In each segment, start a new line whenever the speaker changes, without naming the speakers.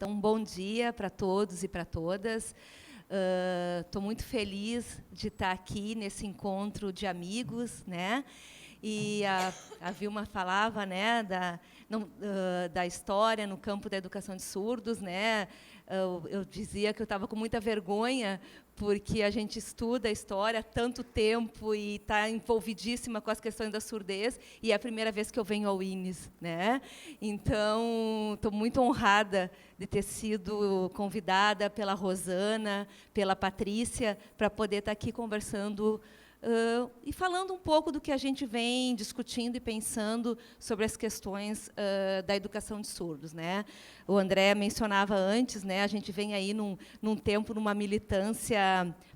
Então, bom dia para todos e para todas. Estou muito feliz de estar aqui nesse encontro de amigos, né? E a Vilma falava, né, da história no campo da educação de surdos, né? Eu dizia que eu estava com muita vergonha, porque a gente estuda a história há tanto tempo e está envolvidíssima com as questões da surdez, e é a primeira vez que eu venho ao INES, né? Então, estou muito honrada de ter sido convidada pela Rosana, pela Patrícia, para poder estar aqui conversando e falando um pouco do que a gente vem discutindo e pensando sobre as questões da educação de surdos, né? O André mencionava antes, né? A gente vem aí num tempo, numa militância,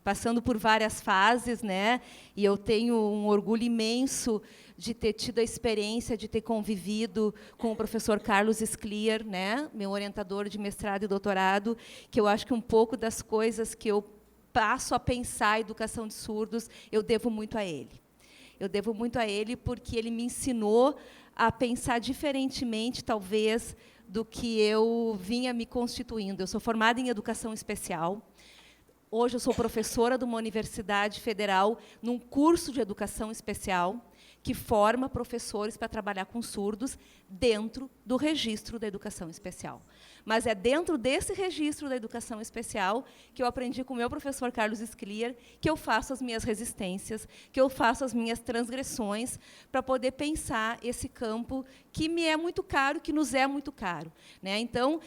passando por várias fases, né? E eu tenho um orgulho imenso de ter tido a experiência de ter convivido com o professor Carlos Scliar, né? Meu orientador de mestrado e doutorado, que eu acho que um pouco das coisas que eu passo a pensar a educação de surdos, eu devo muito a ele. Eu devo muito a ele porque ele me ensinou a pensar diferentemente, talvez, do que eu vinha me constituindo. Eu sou formada em educação especial. Hoje eu sou professora de uma universidade federal num curso de educação especial que forma professores para trabalhar com surdos dentro do registro da educação especial. Mas é dentro desse registro da educação especial que eu aprendi com o meu professor Carlos Scliar que eu faço as minhas resistências, que eu faço as minhas transgressões para poder pensar esse campo que me é muito caro, que nos é muito caro, né? Então,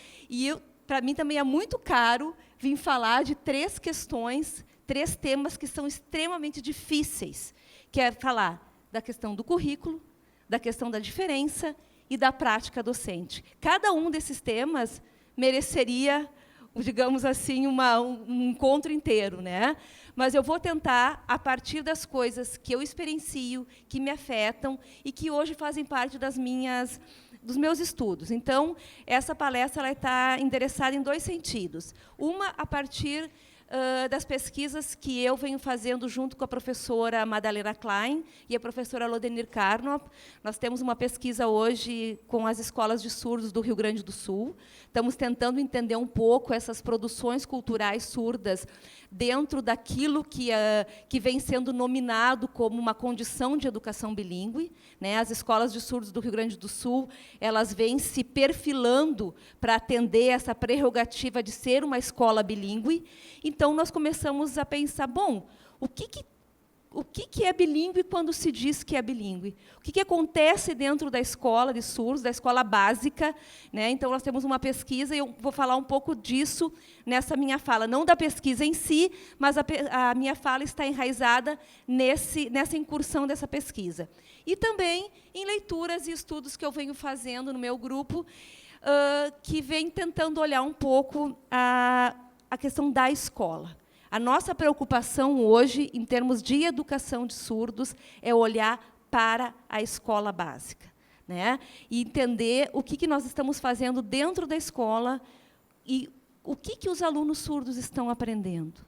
para mim também é muito caro vir falar de três questões, três temas que são extremamente difíceis, que é falar da questão do currículo, da questão da diferença e da prática docente. Cada um desses temas mereceria, digamos assim, um encontro inteiro, né? Mas eu vou tentar, a partir das coisas que eu experiencio, que me afetam e que hoje fazem parte dos meus estudos. Então, essa palestra ela está endereçada em dois sentidos. Uma, a partir das pesquisas que eu venho fazendo junto com a professora Madalena Klein e a professora Lodenir Karnop. Nós temos uma pesquisa hoje com as escolas de surdos do Rio Grande do Sul. Estamos tentando entender um pouco essas produções culturais surdas dentro daquilo que vem sendo nominado como uma condição de educação bilíngue, né? As escolas de surdos do Rio Grande do Sul, elas vêm se perfilando para atender essa prerrogativa de ser uma escola bilíngue. Então, nós começamos a pensar, bom, o que é bilíngue quando se diz que é bilíngue? O que acontece dentro da escola de surdos, da escola básica, né? Então, nós temos uma pesquisa, e eu vou falar um pouco disso nessa minha fala. Não da pesquisa em si, mas a minha fala está enraizada nessa incursão dessa pesquisa. E também em leituras e estudos que eu venho fazendo no meu grupo, que vem tentando olhar um pouco a questão da escola. A nossa preocupação hoje, em termos de educação de surdos, é olhar para a escola básica, né? E entender o que nós estamos fazendo dentro da escola e o que os alunos surdos estão aprendendo.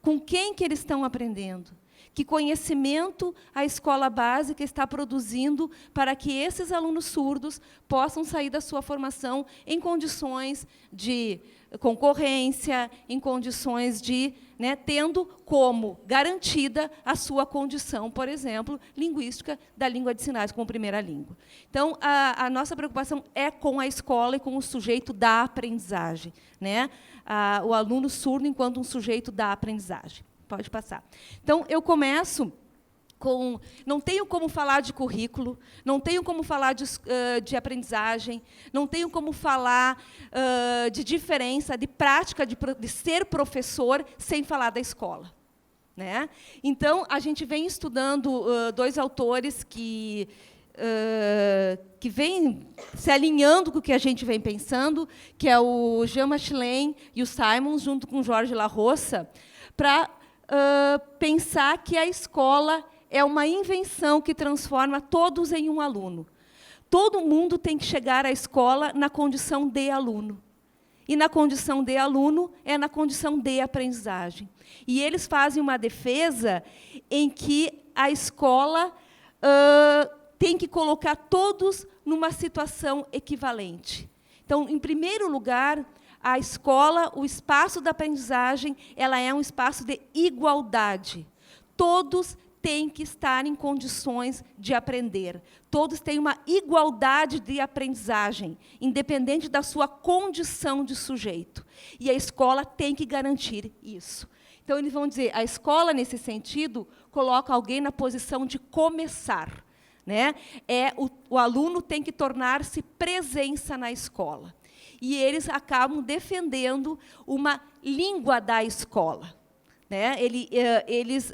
Com quem que eles estão aprendendo? Que conhecimento a escola básica está produzindo para que esses alunos surdos possam sair da sua formação em condições de concorrência, em condições de, né, tendo como garantida a sua condição, por exemplo, linguística da língua de sinais como primeira língua. Então, a nossa preocupação é com a escola e com o sujeito da aprendizagem, né? O aluno surdo enquanto um sujeito da aprendizagem. Pode passar. Então, eu começo com... Não tenho como falar de currículo, não tenho como falar de aprendizagem, não tenho como falar de diferença, de prática de ser professor, sem falar da escola, né? Então, a gente vem estudando dois autores que vêm se alinhando com o que a gente vem pensando, que é o Jean Machelain e o Simons, junto com o Jorge La Roça, para pensar que a escola é uma invenção que transforma todos em um aluno. Todo mundo tem que chegar à escola na condição de aluno. E, na condição de aluno, é na condição de aprendizagem. E eles fazem uma defesa em que a escola tem que colocar todos numa situação equivalente. Então, em primeiro lugar, a escola, o espaço da aprendizagem, ela é um espaço de igualdade. Todos têm que estar em condições de aprender. Todos têm uma igualdade de aprendizagem, independente da sua condição de sujeito. E a escola tem que garantir isso. Então, eles vão dizer, a escola, nesse sentido, coloca alguém na posição de começar. Né? O aluno tem que tornar-se presença na escola. E eles acabam defendendo uma língua da escola. Né? Eles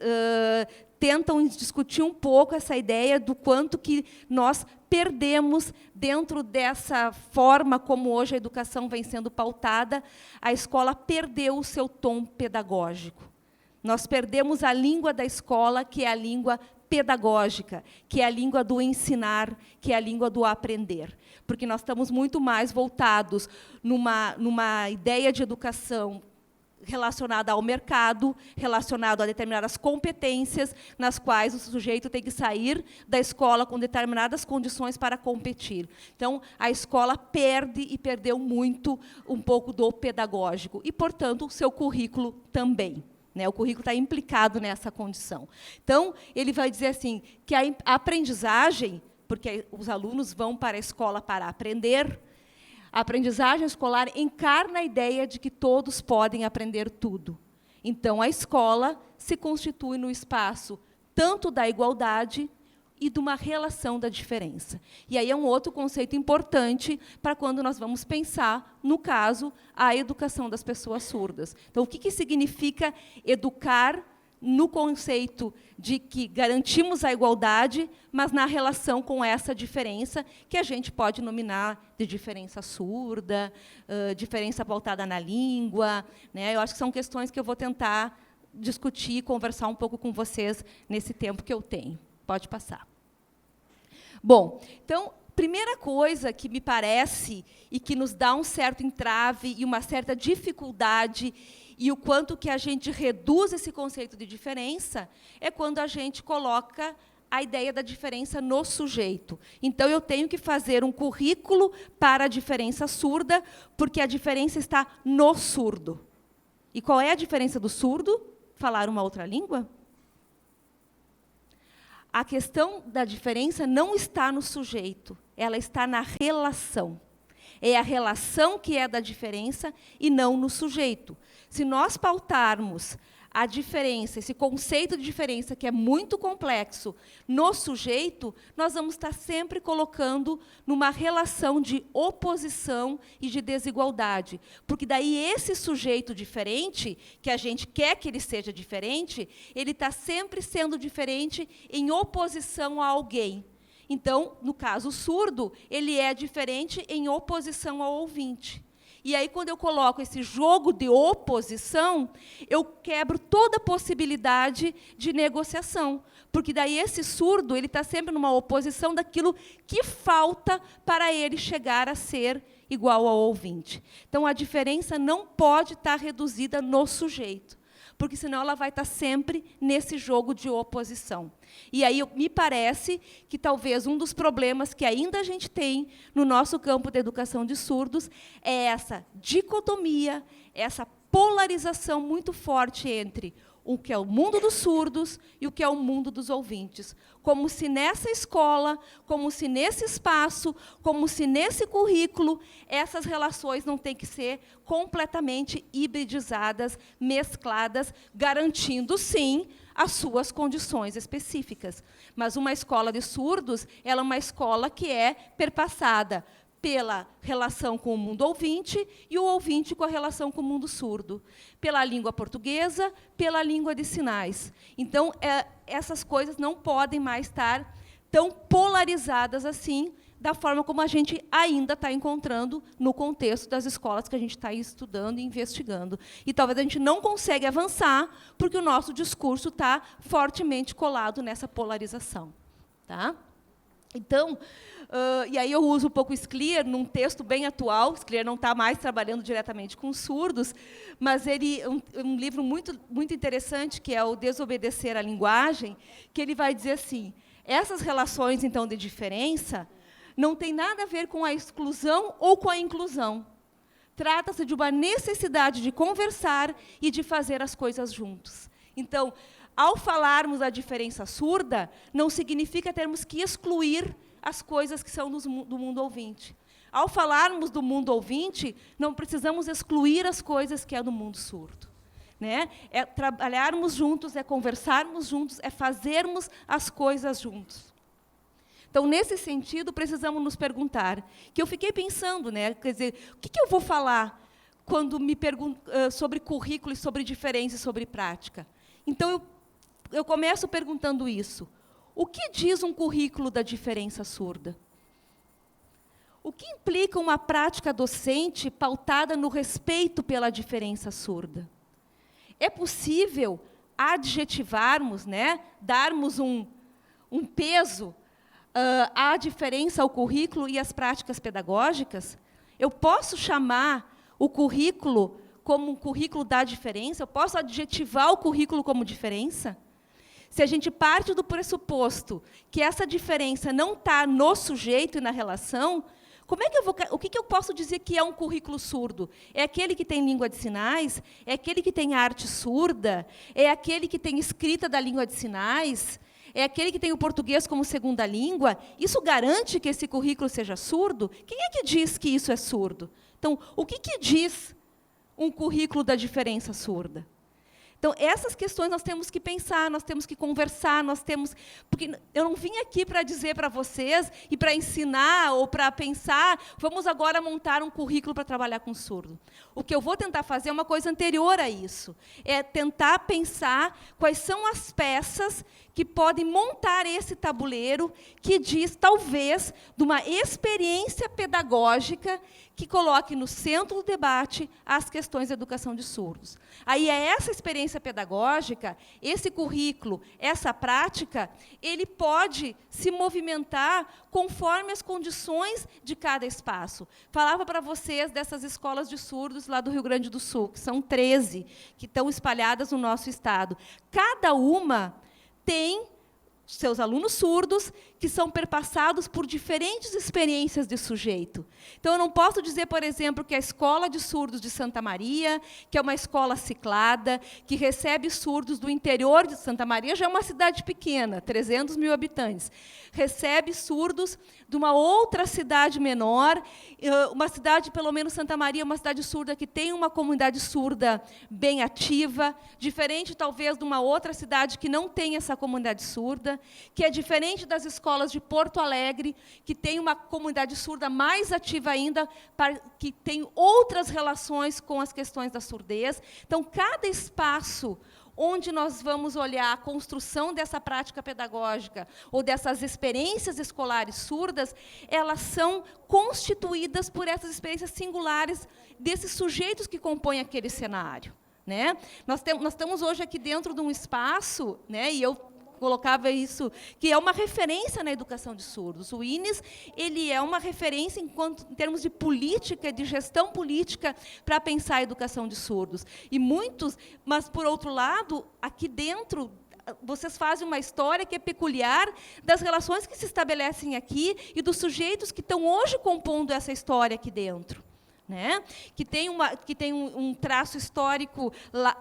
tentam discutir um pouco essa ideia do quanto que nós perdemos dentro dessa forma como hoje a educação vem sendo pautada, a escola perdeu o seu tom pedagógico. Nós perdemos a língua da escola, que é a língua pedagógica, que é a língua do ensinar, que é a língua do aprender. Porque nós estamos muito mais voltados numa ideia de educação relacionada ao mercado, relacionado a determinadas competências, nas quais o sujeito tem que sair da escola com determinadas condições para competir. Então, a escola perde e perdeu muito um pouco do pedagógico, e, portanto, o seu currículo também. Né, o currículo está implicado nessa condição. Então, ele vai dizer assim, que a aprendizagem, porque os alunos vão para a escola para aprender, a aprendizagem escolar encarna a ideia de que todos podem aprender tudo. Então, a escola se constitui no espaço tanto da igualdade e de uma relação da diferença. E aí é um outro conceito importante para quando nós vamos pensar, no caso, a educação das pessoas surdas. Então, o que significa educar no conceito de que garantimos a igualdade, mas na relação com essa diferença, que a gente pode nominar de diferença surda, diferença pautada na língua. Né? Eu acho que são questões que eu vou tentar discutir, conversar um pouco com vocês nesse tempo que eu tenho. Pode passar. Bom, então, primeira coisa que me parece e que nos dá um certo entrave e uma certa dificuldade, e o quanto que a gente reduz esse conceito de diferença, é quando a gente coloca a ideia da diferença no sujeito. Então, eu tenho que fazer um currículo para a diferença surda, porque a diferença está no surdo. E qual é a diferença do surdo? Falar uma outra língua? A questão da diferença não está no sujeito, ela está na relação. É a relação que é da diferença e não no sujeito. Se nós pautarmos a diferença, esse conceito de diferença, que é muito complexo, no sujeito, nós vamos estar sempre colocando numa relação de oposição e de desigualdade. Porque daí esse sujeito diferente, que a gente quer que ele seja diferente, ele está sempre sendo diferente em oposição a alguém. Então, no caso surdo, ele é diferente em oposição ao ouvinte. E aí, quando eu coloco esse jogo de oposição, eu quebro toda a possibilidade de negociação. Porque daí esse surdo ele está sempre numa oposição daquilo que falta para ele chegar a ser igual ao ouvinte. Então, a diferença não pode estar reduzida no sujeito, porque senão ela vai estar sempre nesse jogo de oposição. E aí me parece que talvez um dos problemas que ainda a gente tem no nosso campo da educação de surdos é essa dicotomia, essa polarização muito forte entre o que é o mundo dos surdos e o que é o mundo dos ouvintes. Como se nessa escola, como se nesse espaço, como se nesse currículo, essas relações não têm que ser completamente hibridizadas, mescladas, garantindo, sim, as suas condições específicas. Mas uma escola de surdos, ela é uma escola que é perpassada pela relação com o mundo ouvinte e o ouvinte com a relação com o mundo surdo, pela língua portuguesa, pela língua de sinais. Então, essas coisas não podem mais estar tão polarizadas assim, da forma como a gente ainda está encontrando no contexto das escolas que a gente está estudando e investigando. E talvez a gente não consiga avançar, porque o nosso discurso está fortemente colado nessa polarização. Tá? Então, e aí eu uso um pouco o Scliar, num texto bem atual. O Scliar não está mais trabalhando diretamente com surdos, mas ele um livro muito, muito interessante, que é o Desobedecer à Linguagem, que ele vai dizer assim, essas relações, então, de diferença não tem nada a ver com a exclusão ou com a inclusão. Trata-se de uma necessidade de conversar e de fazer as coisas juntos. Então, ao falarmos da diferença surda, não significa termos que excluir as coisas que são do mundo ouvinte. Ao falarmos do mundo ouvinte, não precisamos excluir as coisas que é do mundo surdo. Né? É trabalharmos juntos, é conversarmos juntos, é fazermos as coisas juntos. Então, nesse sentido, precisamos nos perguntar, que eu fiquei pensando, né, quer dizer, o que eu vou falar quando me pergunto sobre currículo e sobre diferença e sobre prática? Então, eu começo perguntando isso. O que diz um currículo da diferença surda? O que implica uma prática docente pautada no respeito pela diferença surda? É possível adjetivarmos, né, darmos um peso à diferença ao currículo e às práticas pedagógicas? Eu posso chamar o currículo como um currículo da diferença? Eu posso adjetivar o currículo como diferença? Se a gente parte do pressuposto que essa diferença não está no sujeito e na relação, o que eu posso dizer que é um currículo surdo? É aquele que tem língua de sinais? É aquele que tem arte surda? É aquele que tem escrita da língua de sinais? É aquele que tem o português como segunda língua? Isso garante que esse currículo seja surdo? Quem é que diz que isso é surdo? Então, o que diz um currículo da diferença surda? Então, essas questões nós temos que pensar, nós temos que conversar, porque eu não vim aqui para dizer para vocês e para ensinar ou para pensar, vamos agora montar um currículo para trabalhar com surdo. O que eu vou tentar fazer é uma coisa anterior a isso, é tentar pensar quais são as peças que podem montar esse tabuleiro que diz, talvez, de uma experiência pedagógica que coloque no centro do debate as questões da educação de surdos. Aí, essa experiência pedagógica, esse currículo, essa prática, ele pode se movimentar conforme as condições de cada espaço. Falava para vocês dessas escolas de surdos lá do Rio Grande do Sul, que são 13, que estão espalhadas no nosso estado. Cada uma tem seus alunos surdos que são perpassados por diferentes experiências de sujeito. Então, eu não posso dizer, por exemplo, que a Escola de Surdos de Santa Maria, que é uma escola ciclada, que recebe surdos do interior de Santa Maria, já é uma cidade pequena, 300 mil habitantes, recebe surdos de uma outra cidade menor, uma cidade, pelo menos Santa Maria, uma cidade surda que tem uma comunidade surda bem ativa, diferente, talvez, de uma outra cidade que não tem essa comunidade surda, que é diferente das escolas de Porto Alegre, que tem uma comunidade surda mais ativa ainda, que tem outras relações com as questões da surdez. Então, cada espaço onde nós vamos olhar a construção dessa prática pedagógica ou dessas experiências escolares surdas, elas são constituídas por essas experiências singulares desses sujeitos que compõem aquele cenário. Né? Nós estamos hoje aqui dentro de um espaço, né, e eu colocava isso, que é uma referência na educação de surdos. O INES, ele é uma referência em termos de política, de gestão política, para pensar a educação de surdos. E muitos, mas, por outro lado, aqui dentro, vocês fazem uma história que é peculiar das relações que se estabelecem aqui e dos sujeitos que estão hoje compondo essa história aqui dentro. Né? Que tem um traço histórico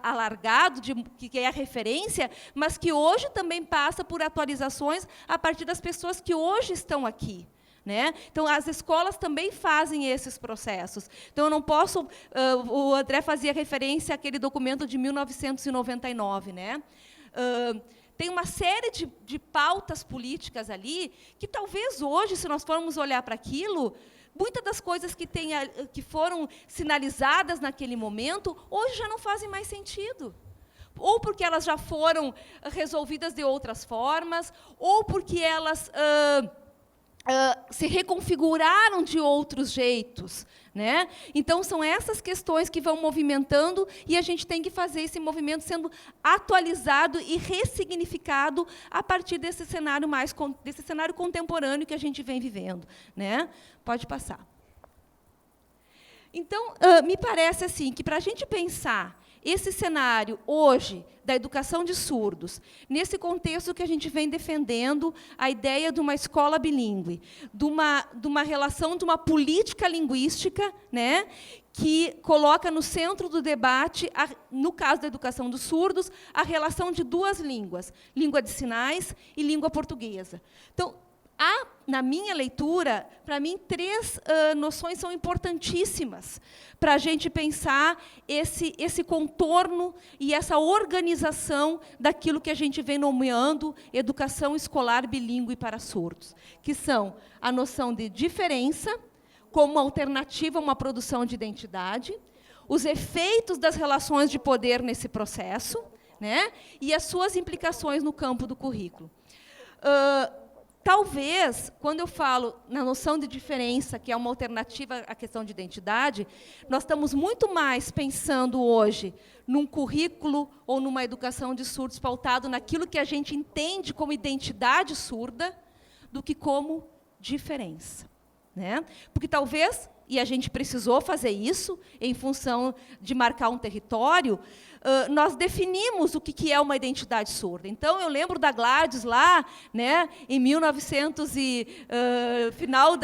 alargado, que é a referência, mas que hoje também passa por atualizações a partir das pessoas que hoje estão aqui. Né? Então, as escolas também fazem esses processos. Então, eu não posso... o André fazia referência àquele documento de 1999. Né? Tem uma série de pautas políticas ali que, talvez, hoje, se nós formos olhar para aquilo... Muitas das coisas que foram sinalizadas naquele momento, hoje já não fazem mais sentido. Ou porque elas já foram resolvidas de outras formas, ou porque elas se reconfiguraram de outros jeitos. Né? Então, são essas questões que vão movimentando e a gente tem que fazer esse movimento sendo atualizado e ressignificado a partir desse cenário contemporâneo que a gente vem vivendo. Né? Pode passar. Então, me parece assim, que para a gente pensar esse cenário, hoje, da educação de surdos, nesse contexto que a gente vem defendendo a ideia de uma escola bilíngue, de uma relação, de uma política linguística, né, que coloca no centro do debate, no caso da educação dos surdos, a relação de duas línguas, língua de sinais e língua portuguesa. Então, na minha leitura, para mim, 3 noções são importantíssimas para a gente pensar esse contorno e essa organização daquilo que a gente vem nomeando educação escolar bilíngue para surdos, que são a noção de diferença, como alternativa a uma produção de identidade, os efeitos das relações de poder nesse processo, né, e as suas implicações no campo do currículo. Talvez, quando eu falo na noção de diferença, que é uma alternativa à questão de identidade, nós estamos muito mais pensando hoje num currículo ou numa educação de surdos pautado naquilo que a gente entende como identidade surda, do que como diferença, né? Porque talvez, e a gente precisou fazer isso, em função de marcar um território, nós definimos o que é uma identidade surda. Então, eu lembro da Gladys lá, né, em 1900 final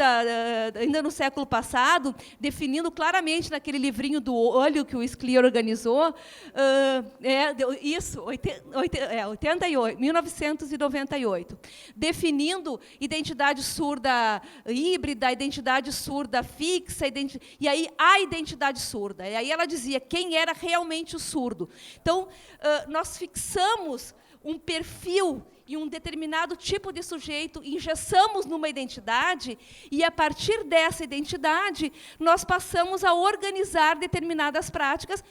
ainda no século passado, definindo claramente naquele livrinho do olho que o Scliar organizou, 1998, definindo identidade surda híbrida, identidade surda fixa, e aí a identidade surda. E aí ela dizia quem era realmente o surdo. Então, nós fixamos um perfil e um determinado tipo de sujeito, engessamos numa identidade, e, a partir dessa identidade, nós passamos a organizar determinadas práticas.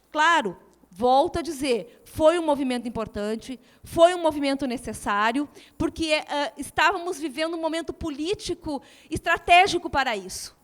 Claro, volto a dizer, foi um movimento importante, foi um movimento necessário, porque estávamos vivendo um momento político estratégico para isso.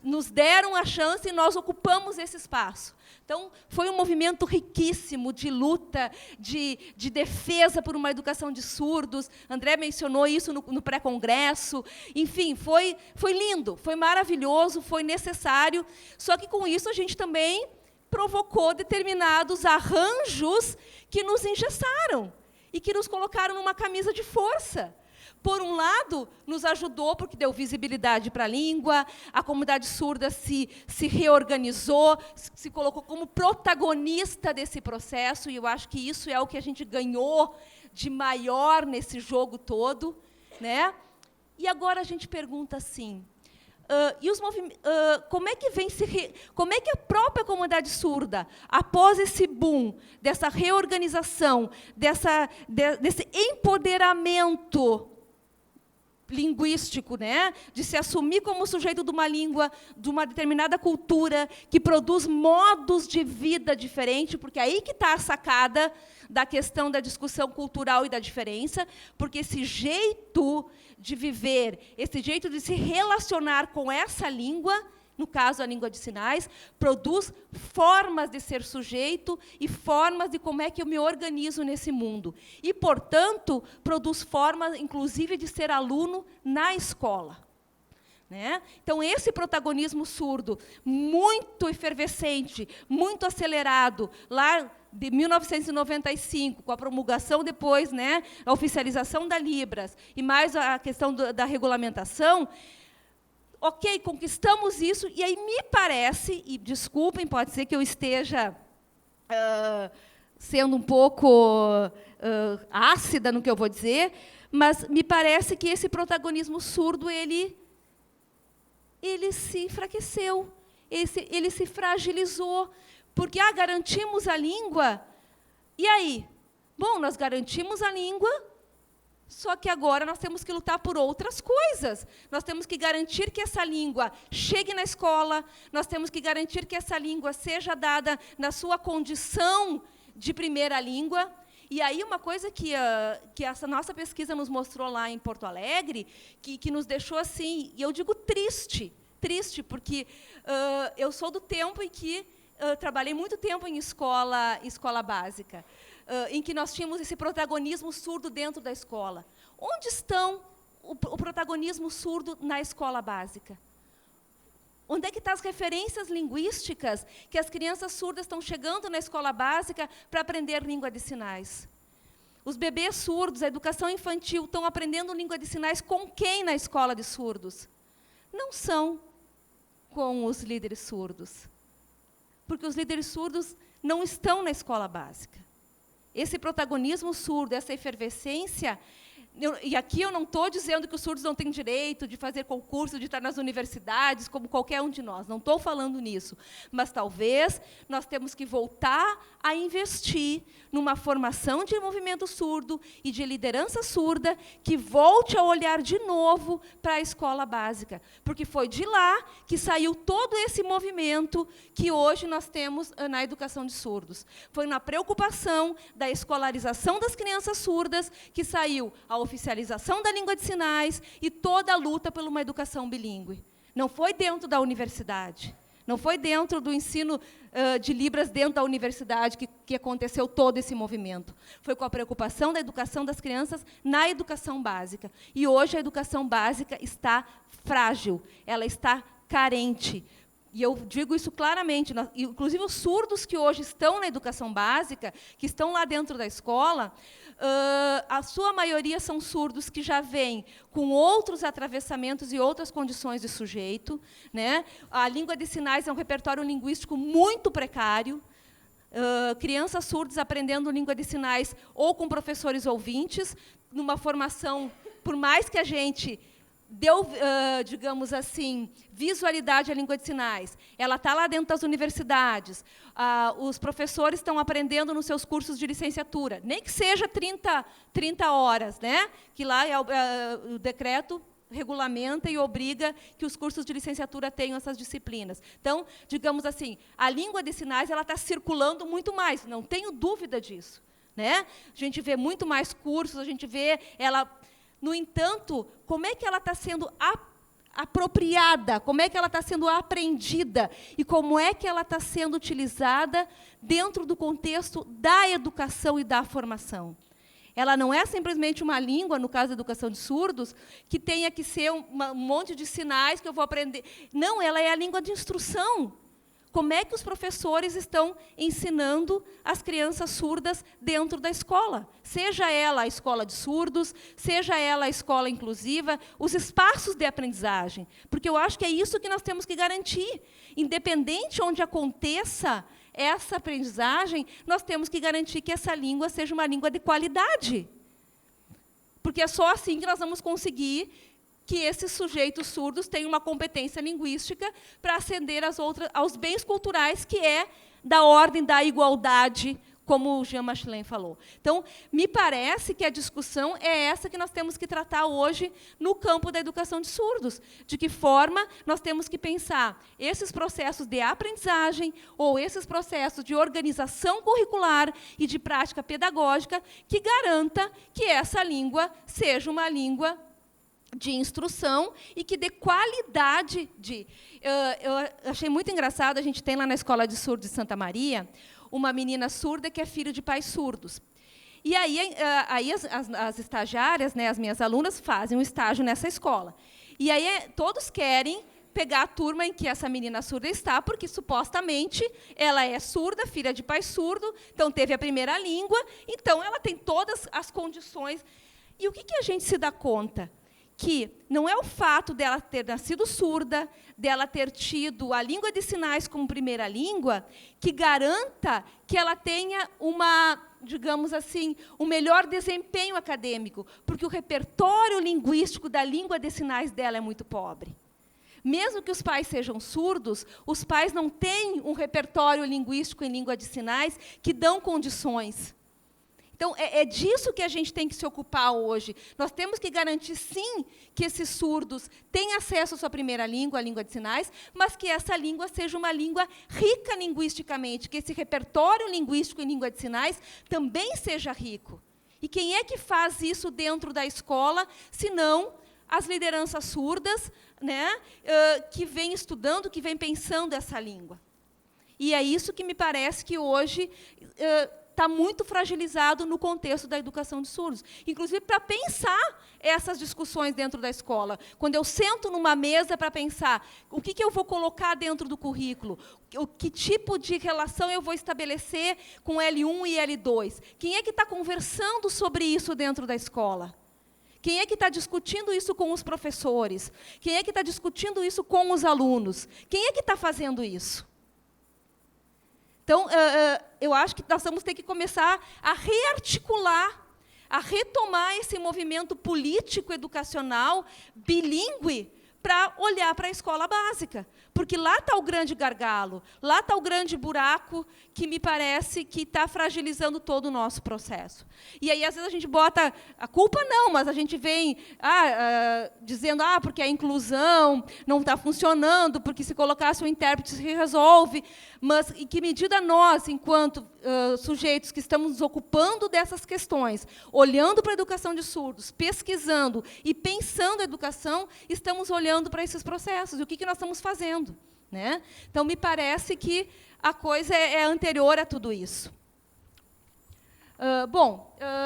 Nos deram a chance e nós ocupamos esse espaço. Então, foi um movimento riquíssimo de luta, de defesa por uma educação de surdos. André mencionou isso no pré-congresso. Enfim, foi lindo, foi maravilhoso, foi necessário. Só que, com isso, a gente também provocou determinados arranjos que nos engessaram e que nos colocaram numa camisa de força. Por um lado, nos ajudou, porque deu visibilidade para a língua, a comunidade surda se reorganizou, se colocou como protagonista desse processo, e eu acho que isso é o que a gente ganhou de maior nesse jogo todo, né? E agora a gente pergunta assim, como é que a própria comunidade surda, após esse boom, dessa reorganização, desse empoderamento linguístico, né, de se assumir como sujeito de uma língua, de uma determinada cultura, que produz modos de vida diferentes, porque é aí que está a sacada da questão da discussão cultural e da diferença, porque esse jeito de viver, esse jeito de se relacionar com essa língua, no caso a língua de sinais, produz formas de ser sujeito e formas de como é que eu me organizo nesse mundo. E, portanto, produz formas, inclusive, de ser aluno na escola. Né? Então, esse protagonismo surdo, muito efervescente, muito acelerado, lá de 1995, com a promulgação depois, né, a oficialização da Libras, e mais a questão da regulamentação. Ok, conquistamos isso, e aí me parece, e desculpem, pode ser que eu esteja sendo um pouco ácida no que eu vou dizer, mas me parece que esse protagonismo surdo, ele se enfraqueceu, ele se fragilizou, porque garantimos a língua, e aí? Bom, nós garantimos a língua, só que agora nós temos que lutar por outras coisas. Nós temos que garantir que essa língua chegue na escola, nós temos que garantir que essa língua seja dada na sua condição de primeira língua. E aí uma coisa que essa nossa pesquisa nos mostrou lá em Porto Alegre, que nos deixou assim, e eu digo triste, porque eu sou do tempo em que trabalhei muito tempo em escola básica, em que nós tínhamos esse protagonismo surdo dentro da escola. Onde estão o protagonismo surdo na escola básica? Onde é que estão as referências linguísticas que as crianças surdas estão chegando na escola básica para aprender língua de sinais? Os bebês surdos, a educação infantil, estão aprendendo língua de sinais com quem na escola de surdos? Não são com os líderes surdos. Porque os líderes surdos não estão na escola básica. Esse protagonismo surdo, essa efervescência... E aqui eu não estou dizendo que os surdos não têm direito de fazer concurso, de estar nas universidades, como qualquer um de nós. Não estou falando nisso. Mas talvez nós temos que voltar a investir numa formação de movimento surdo e de liderança surda que volte a olhar de novo para a escola básica. Porque foi de lá que saiu todo esse movimento que hoje nós temos na educação de surdos. Foi na preocupação da escolarização das crianças surdas que saiu a oficialização da língua de sinais e toda a luta por uma educação bilíngue. Não foi dentro da universidade, não foi dentro do ensino de Libras dentro da universidade que aconteceu todo esse movimento. Foi com a preocupação da educação das crianças na educação básica. E hoje a educação básica está frágil, ela está carente. E eu digo isso claramente, inclusive os surdos que hoje estão na educação básica, que estão lá dentro da escola, a sua maioria são surdos que já vêm com outros atravessamentos e outras condições de sujeito, né? A língua de sinais é um repertório linguístico muito precário. Crianças surdas aprendendo língua de sinais ou com professores ouvintes, numa formação, por mais que a gente deu, digamos assim, visualidade à língua de sinais. Ela está lá dentro das universidades. Os professores estão aprendendo nos seus cursos de licenciatura, nem que seja 30 horas, né? Que lá o decreto regulamenta e obriga que os cursos de licenciatura tenham essas disciplinas. Então, digamos assim, a língua de sinais ela está circulando muito mais, não tenho dúvida disso, né? A gente vê muito mais cursos, a gente vê ela... No entanto, como é que ela está sendo apropriada, como é que ela está sendo aprendida e como é que ela está sendo utilizada dentro do contexto da educação e da formação? Ela não é simplesmente uma língua, no caso da educação de surdos, que tenha que ser um monte de sinais que eu vou aprender. Não, ela é a língua de instrução. Como é que os professores estão ensinando as crianças surdas dentro da escola? Seja ela a escola de surdos, seja ela a escola inclusiva, os espaços de aprendizagem. Porque eu acho que é isso que nós temos que garantir. Independente onde aconteça essa aprendizagem, nós temos que garantir que essa língua seja uma língua de qualidade. Porque é só assim que nós vamos conseguir que esses sujeitos surdos tenham uma competência linguística para ascender aos bens culturais, que é da ordem da igualdade, como o Jean Machelen falou. Então, me parece que a discussão é essa que nós temos que tratar hoje no campo da educação de surdos. De que forma nós temos que pensar esses processos de aprendizagem ou esses processos de organização curricular e de prática pedagógica que garanta que essa língua seja uma língua de instrução e que dê qualidade de... Eu achei muito engraçado, a gente tem lá na Escola de Surdos de Santa Maria uma menina surda que é filha de pais surdos. E aí as estagiárias, né, as minhas alunas, fazem um estágio nessa escola. E aí todos querem pegar a turma em que essa menina surda está, porque, supostamente, ela é surda, filha de pai surdo, então teve a primeira língua, então ela tem todas as condições. E o que a gente se dá conta? Que não é o fato dela ter nascido surda, dela ter tido a língua de sinais como primeira língua, que garanta que ela tenha digamos assim, um melhor desempenho acadêmico, porque o repertório linguístico da língua de sinais dela é muito pobre. Mesmo que os pais sejam surdos, os pais não têm um repertório linguístico em língua de sinais que dão condições. Então, é disso que a gente tem que se ocupar hoje. Nós temos que garantir, sim, que esses surdos tenham acesso à sua primeira língua, a língua de sinais, mas que essa língua seja uma língua rica linguisticamente, que esse repertório linguístico em língua de sinais também seja rico. E quem é que faz isso dentro da escola, se não as lideranças surdas, né, que vêm estudando, que vêm pensando essa língua? E é isso que me parece que hoje... está muito fragilizado no contexto da educação de surdos. Inclusive, para pensar essas discussões dentro da escola. Quando eu sento numa mesa para pensar o que eu vou colocar dentro do currículo, que tipo de relação eu vou estabelecer com L1 e L2, quem é que está conversando sobre isso dentro da escola? Quem é que está discutindo isso com os professores? Quem é que está discutindo isso com os alunos? Quem é que está fazendo isso? Então, eu acho que nós vamos ter que começar a rearticular, a retomar esse movimento político-educacional bilíngue para olhar para a escola básica. Porque lá está o grande gargalo, lá está o grande buraco que me parece que está fragilizando todo o nosso processo. E aí, às vezes, a gente bota a culpa, não, mas a gente vem dizendo porque a inclusão não está funcionando, porque se colocasse um intérprete se resolve. Mas em que medida nós, enquanto sujeitos que estamos nos ocupando dessas questões, olhando para a educação de surdos, pesquisando e pensando a educação, estamos olhando para esses processos, e o que nós estamos fazendo? Né? Então, me parece que a coisa é anterior a tudo isso.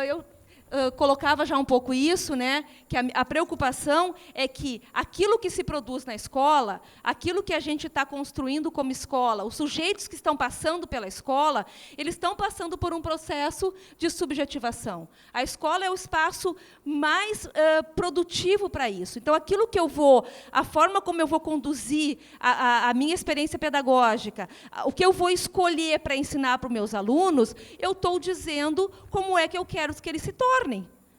Eu colocava já um pouco isso, né, que a preocupação é que aquilo que se produz na escola, aquilo que a gente está construindo como escola, os sujeitos que estão passando pela escola, eles estão passando por um processo de subjetivação. A escola é o espaço mais produtivo para isso. Então, aquilo que a forma como eu vou conduzir a minha experiência pedagógica, o que eu vou escolher para ensinar para os meus alunos, eu estou dizendo como é que eu quero que eles se tornem.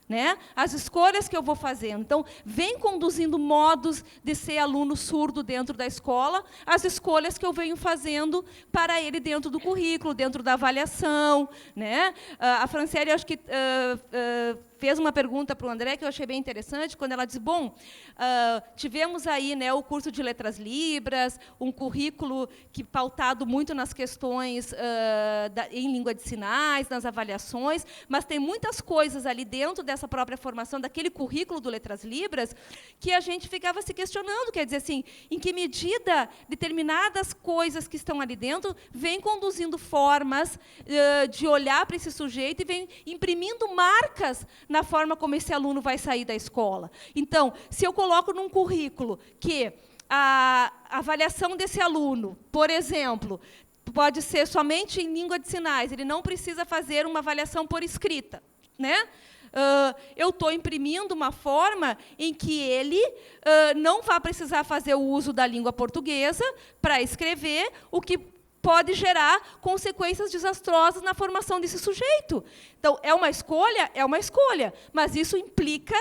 Né? As escolhas que eu vou fazendo. Então, vem conduzindo modos de ser aluno surdo dentro da escola, as escolhas que eu venho fazendo para ele dentro do currículo, dentro da avaliação. Né? A Franciele, acho que fez uma pergunta para o André, que eu achei bem interessante, quando ela diz, tivemos aí, né, o curso de Letras Libras, um currículo que pautado muito nas questões em língua de sinais, nas avaliações, mas tem muitas coisas ali dentro dessa própria formação, daquele currículo do Letras Libras, que a gente ficava se questionando, quer dizer assim, em que medida determinadas coisas que estão ali dentro vêm conduzindo formas de olhar para esse sujeito e vêm imprimindo marcas na forma como esse aluno vai sair da escola. Então, se eu coloco num currículo que a avaliação desse aluno, por exemplo, pode ser somente em língua de sinais, ele não precisa fazer uma avaliação por escrita, né? Eu estou imprimindo uma forma em que ele não vai precisar fazer o uso da língua portuguesa para escrever, o que pode gerar consequências desastrosas na formação desse sujeito. Então, é uma escolha, mas isso implica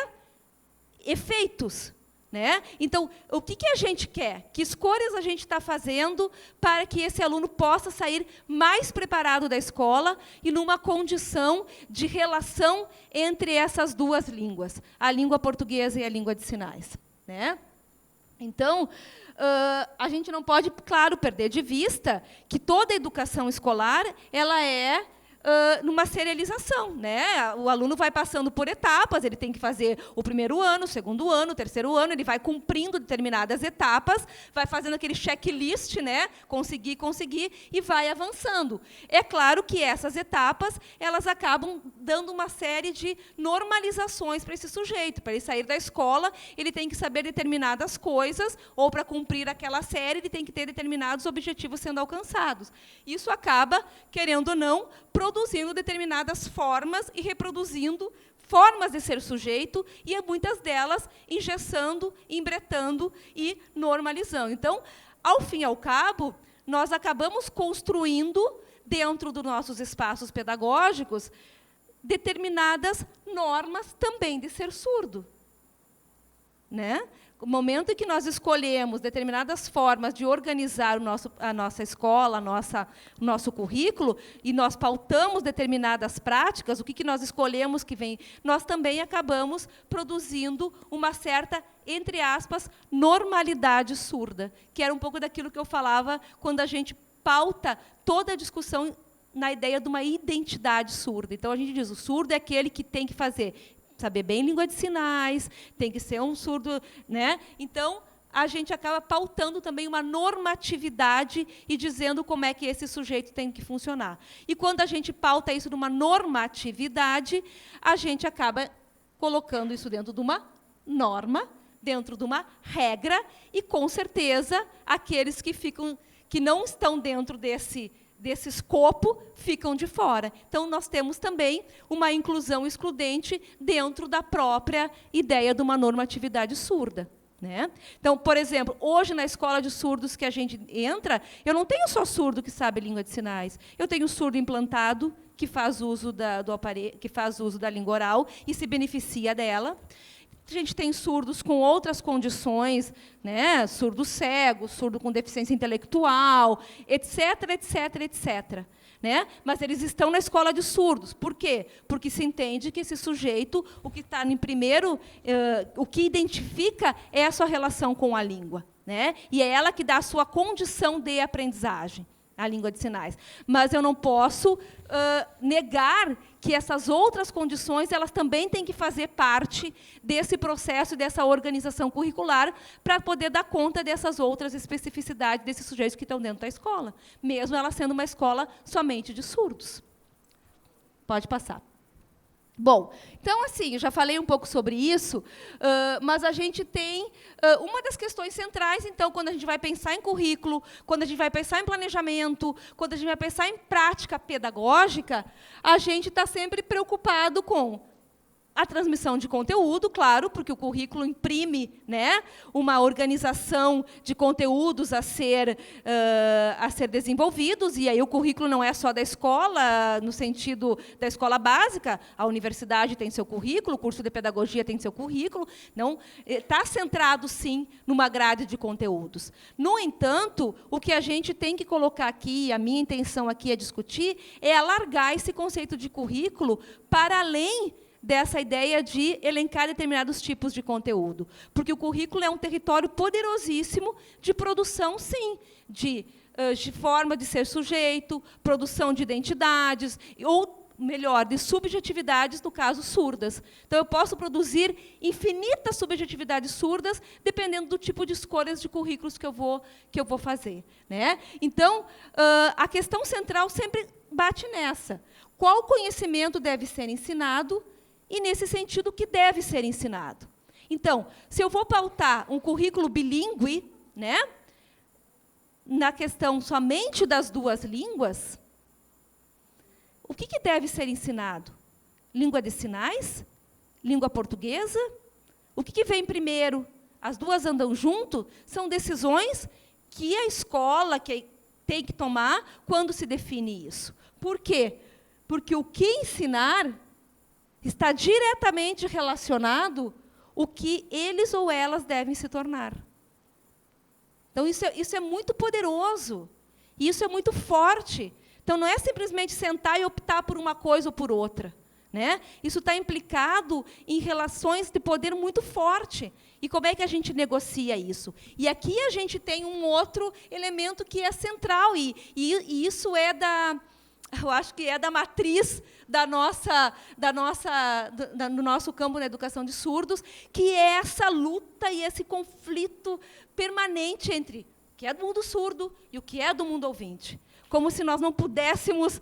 efeitos. Né? Então, o que a gente quer? Que escolhas a gente está fazendo para que esse aluno possa sair mais preparado da escola e numa condição de relação entre essas duas línguas, a língua portuguesa e a língua de sinais. Né? Então, a gente não pode, claro, perder de vista que toda a educação escolar ela é numa serialização, né? O aluno vai passando por etapas, ele tem que fazer o primeiro ano, o segundo ano, o terceiro ano, ele vai cumprindo determinadas etapas, vai fazendo aquele checklist, né? Conseguir, e vai avançando. É claro que essas etapas elas acabam dando uma série de normalizações para esse sujeito. Para ele sair da escola, ele tem que saber determinadas coisas, ou para cumprir aquela série, ele tem que ter determinados objetivos sendo alcançados. Isso acaba, querendo ou não, produzindo determinadas formas e reproduzindo formas de ser sujeito, e muitas delas engessando, embretando e normalizando. Então, ao fim e ao cabo, nós acabamos construindo, dentro dos nossos espaços pedagógicos, determinadas normas também de ser surdo. Né? O momento em que nós escolhemos determinadas formas de organizar a nossa escola, o nosso currículo, e nós pautamos determinadas práticas, o que nós escolhemos que vem, nós também acabamos produzindo uma certa, entre aspas, normalidade surda, que era um pouco daquilo que eu falava quando a gente pauta toda a discussão na ideia de uma identidade surda. Então, a gente diz, o surdo é aquele que tem que saber bem língua de sinais, tem que ser um surdo, né? Então, a gente acaba pautando também uma normatividade e dizendo como é que esse sujeito tem que funcionar. E quando a gente pauta isso numa normatividade, a gente acaba colocando isso dentro de uma norma, dentro de uma regra, e, com certeza, aqueles que não estão dentro desse escopo ficam de fora. Então, nós temos também uma inclusão excludente dentro da própria ideia de uma normatividade surda. Né? Então, por exemplo, hoje na escola de surdos que a gente entra, eu não tenho só surdo que sabe língua de sinais. Eu tenho surdo implantado, que faz uso do aparelho, que faz uso da língua oral e se beneficia dela. A gente tem surdos com outras condições, né? Surdo cego, surdo com deficiência intelectual, etc., etc., etc. Né? Mas eles estão na escola de surdos. Por quê? Porque se entende que esse sujeito, o que está em primeiro, o que identifica é a sua relação com a língua. Né? E é ela que dá a sua condição de aprendizagem, a língua de sinais. Mas eu não posso negar que essas outras condições elas também têm que fazer parte desse processo, dessa organização curricular, para poder dar conta dessas outras especificidades desses sujeitos que estão dentro da escola, mesmo ela sendo uma escola somente de surdos. Pode passar. Bom, então, assim, eu já falei um pouco sobre isso, mas a gente tem uma das questões centrais, então, quando a gente vai pensar em currículo, quando a gente vai pensar em planejamento, quando a gente vai pensar em prática pedagógica, a gente está sempre preocupado com a transmissão de conteúdo, claro, porque o currículo imprime, né, uma organização de conteúdos a ser desenvolvidos, e aí o currículo não é só da escola, no sentido da escola básica, a universidade tem seu currículo, o curso de pedagogia tem seu currículo, não está centrado, sim, numa grade de conteúdos. No entanto, o que a gente tem que colocar aqui, a minha intenção aqui é discutir, é alargar esse conceito de currículo para além dessa ideia de elencar determinados tipos de conteúdo. Porque o currículo é um território poderosíssimo de produção, sim, de forma de ser sujeito, produção de identidades, ou, melhor, de subjetividades, no caso, surdas. Então, eu posso produzir infinitas subjetividades surdas, dependendo do tipo de escolhas de currículos que eu vou fazer. Né? Então, a questão central sempre bate nessa. Qual conhecimento deve ser ensinado e, nesse sentido, o que deve ser ensinado. Então, se eu vou pautar um currículo bilíngue, né, na questão somente das duas línguas, o que deve ser ensinado? Língua de sinais? Língua portuguesa? O que vem primeiro? As duas andam junto? São decisões que a escola tem que tomar quando se define isso. Por quê? Porque o que ensinar está diretamente relacionado o que eles ou elas devem se tornar. Então, isso é muito poderoso, e isso é muito forte. Então, não é simplesmente sentar e optar por uma coisa ou por outra. Né? Isso está implicado em relações de poder muito forte. E como é que a gente negocia isso? E aqui a gente tem um outro elemento que é central, e isso eu acho que é da matriz do nosso campo na educação de surdos, que é essa luta e esse conflito permanente entre o que é do mundo surdo e o que é do mundo ouvinte. Como se nós não pudéssemos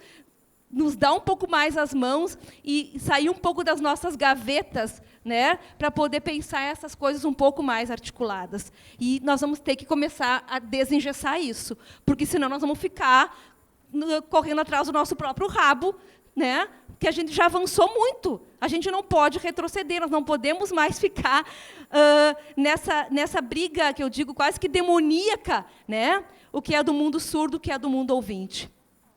nos dar um pouco mais as mãos e sair um pouco das nossas gavetas, né, para poder pensar essas coisas um pouco mais articuladas. E nós vamos ter que começar a desengessar isso, porque senão nós vamos ficar correndo atrás do nosso próprio rabo, né? Que a gente já avançou muito. A gente não pode retroceder, nós não podemos mais ficar nessa briga, que eu digo quase que demoníaca, né? O que é do mundo surdo, o que é do mundo ouvinte.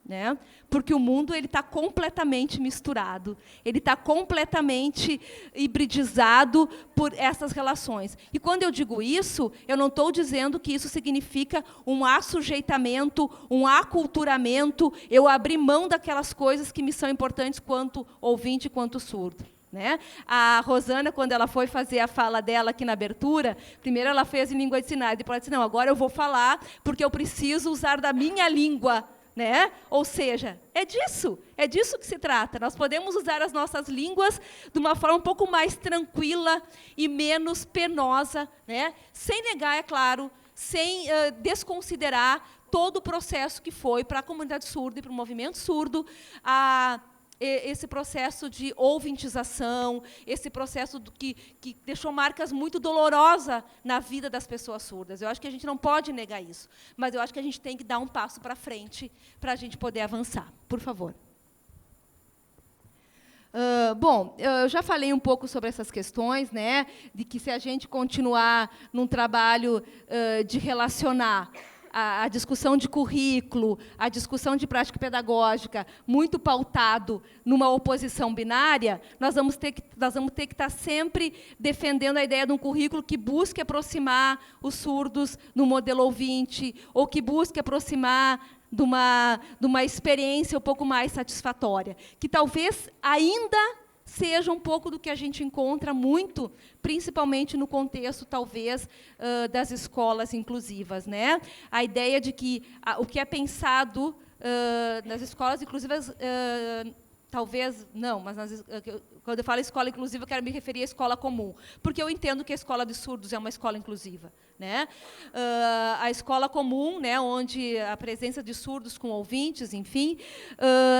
Né? Porque o mundo está completamente misturado, ele está completamente hibridizado por essas relações. E, quando eu digo isso, eu não estou dizendo que isso significa um assujeitamento, um aculturamento, eu abrir mão daquelas coisas que me são importantes quanto ouvinte, quanto surdo. Né? A Rosana, quando ela foi fazer a fala dela aqui na abertura, primeiro ela fez em língua de sinais, depois ela disse, não, agora eu vou falar porque eu preciso usar da minha língua, né? Ou seja, é disso que se trata. Nós podemos usar as nossas línguas de uma forma um pouco mais tranquila e menos penosa, né? Sem negar, é claro, sem desconsiderar todo o processo que foi para a comunidade surda e para o movimento surdo, esse processo de ouvintização, esse processo que deixou marcas muito dolorosas na vida das pessoas surdas. Eu acho que a gente não pode negar isso, mas eu acho que a gente tem que dar um passo para frente para a gente poder avançar. Por favor. Bom, eu já falei um pouco sobre essas questões, né, de que se a gente continuar num trabalho de relacionar a discussão de currículo, a discussão de prática pedagógica, muito pautado numa oposição binária, nós vamos ter que estar sempre defendendo a ideia de um currículo que busque aproximar os surdos no modelo ouvinte, ou que busque aproximar de uma experiência um pouco mais satisfatória, que talvez ainda seja um pouco do que a gente encontra muito, principalmente no contexto, talvez, das escolas inclusivas, né? A ideia de que o que é pensado nas escolas inclusivas, talvez não, mas quando eu falo escola inclusiva, eu quero me referir à escola comum, porque eu entendo que a escola de surdos é uma escola inclusiva, né? A escola comum, né, onde a presença de surdos com ouvintes, enfim,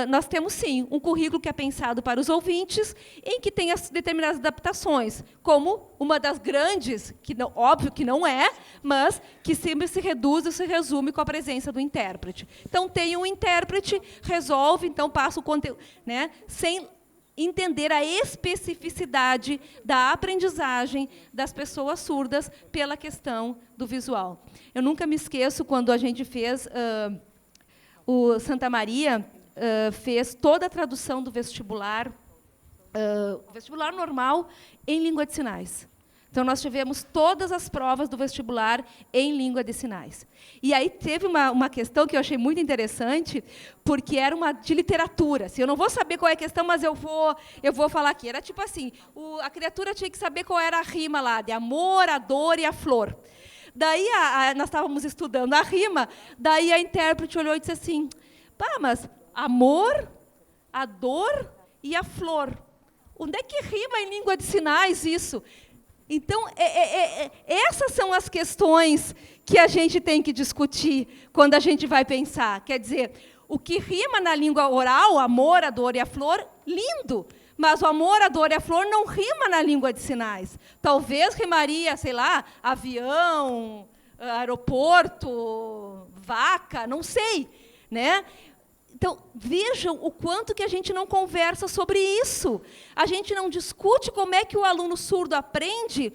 nós temos, sim, um currículo que é pensado para os ouvintes, em que tem as determinadas adaptações, como uma das grandes, que não, óbvio que não é, mas que sempre se reduz e se resume com a presença do intérprete. Então, tem um intérprete, resolve, então passa o conteúdo, né, sem entender a especificidade da aprendizagem das pessoas surdas pela questão do visual. Eu nunca me esqueço quando a gente fez, o Santa Maria fez toda a tradução do vestibular normal em língua de sinais. Então, nós tivemos todas as provas do vestibular em língua de sinais. E aí teve uma questão que eu achei muito interessante, porque era uma de literatura. Assim, eu não vou saber qual é a questão, mas eu vou falar aqui. Era tipo assim, a criatura tinha que saber qual era a rima lá, de amor, a dor e a flor. Daí, nós estávamos estudando a rima, daí a intérprete olhou e disse assim, pá, mas amor, a dor e a flor. Onde é que rima em língua de sinais isso? Então, essas são as questões que a gente tem que discutir quando a gente vai pensar. Quer dizer, o que rima na língua oral, amor, a dor e a flor, lindo. Mas o amor, a dor e a flor não rima na língua de sinais. Talvez rimaria, sei lá, avião, aeroporto, vaca, não sei, né? Então, vejam o quanto que a gente não conversa sobre isso. A gente não discute como é que o aluno surdo aprende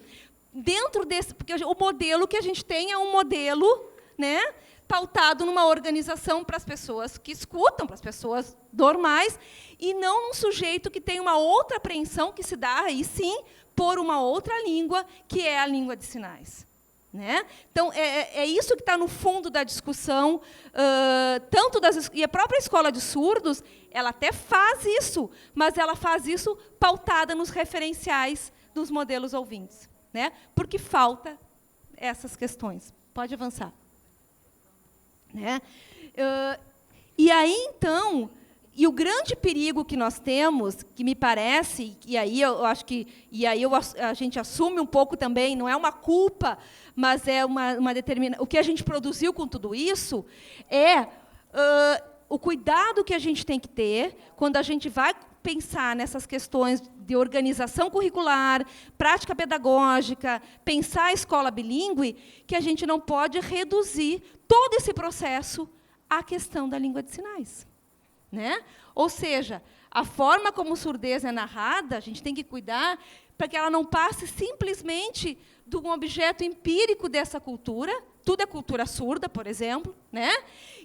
dentro desse... Porque o modelo que a gente tem é um modelo, né, pautado numa organização para as pessoas que escutam, para as pessoas normais, e não num sujeito que tem uma outra apreensão que se dá, aí sim, por uma outra língua, que é a língua de sinais. Né? Então, é isso que está no fundo da discussão, e a própria escola de surdos, ela até faz isso, mas ela faz isso pautada nos referenciais dos modelos ouvintes, né? Porque falta essas questões. Pode avançar. Né? E aí, então... E o grande perigo que nós temos, que me parece, e aí eu acho que a gente assume um pouco também, não é uma culpa, mas é uma determinação. O que a gente produziu com tudo isso é o cuidado que a gente tem que ter quando a gente vai pensar nessas questões de organização curricular, prática pedagógica, pensar a escola bilíngue, que a gente não pode reduzir todo esse processo à questão da língua de sinais. Né? Ou seja, a forma como surdez é narrada, a gente tem que cuidar para que ela não passe simplesmente de um objeto empírico dessa cultura, tudo é cultura surda, por exemplo, né?